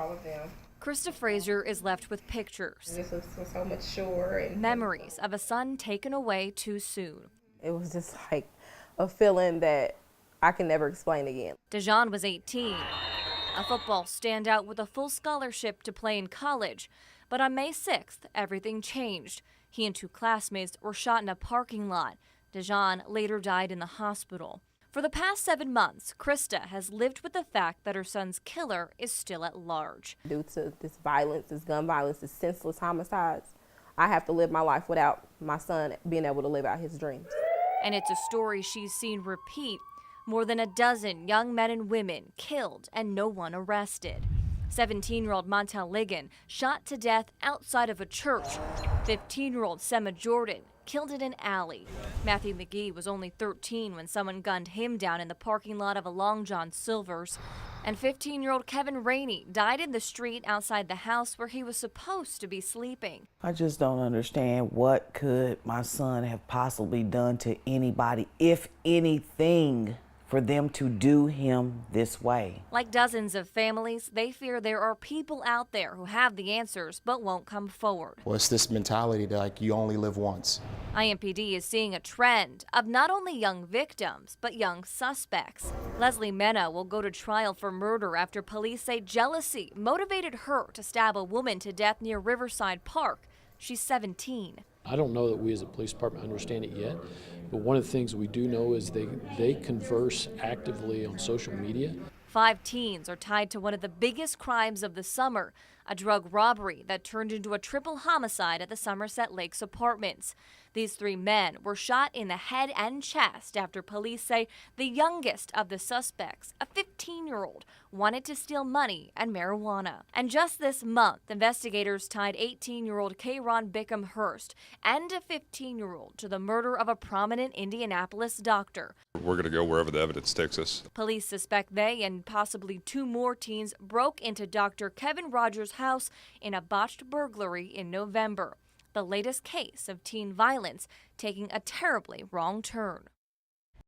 all of them. Krista Frazier is left with pictures. This was so mature. And memories of a son taken away too soon. it was just like a feeling that I can never explain again. Dejan was 18, a football standout with a full scholarship to play in college. But on May 6th, everything changed. He and two classmates were shot in a parking lot. Dejan later died in the hospital. For the past 7 months, Krista has lived with the fact that her son's killer is still at large. Due to this violence, this gun violence, this senseless homicides, I have to live my life without my son being able to live out his dreams. And it's a story she's seen repeat. More than a dozen young men and women killed and no one arrested. 17-year-old Montel Ligon shot to death outside of a church. 15-year-old Sema Jordan killed in an alley. Matthew McGee was only 13 when someone gunned him down in the parking lot of a Long John Silver's. And 15-year-old Kevin Rainey died in the street outside the house where he was supposed to be sleeping. I just don't understand what could my son have possibly done to anybody, if anything, for them to do him this way. Like dozens of families, they fear there are people out there who have the answers but won't come forward. Well, it's this mentality that like you only live once. IMPD is seeing a trend of not only young victims, but young suspects. Leslie Mena will go to trial for murder after police say jealousy motivated her to stab a woman to death near Riverside Park. She's 17. I don't know that we as a police department understand it yet, but one of the things we do know is they converse actively on social media. 5 teens are tied to one of the biggest crimes of the summer, a drug robbery that turned into a triple homicide at the Somerset Lakes apartments. These 3 men were shot in the head and chest after police say the youngest of the suspects, a 15-year-old, wanted to steal money and marijuana. And just this month, investigators tied 18-year-old Kayron Bickham Hurst and a 15-year-old to the murder of a prominent Indianapolis doctor. We're going to go wherever the evidence takes us. Police suspect they and possibly 2 more teens broke into Dr. Kevin Rogers' house in a botched burglary in November. The latest case of teen violence taking a terribly wrong turn.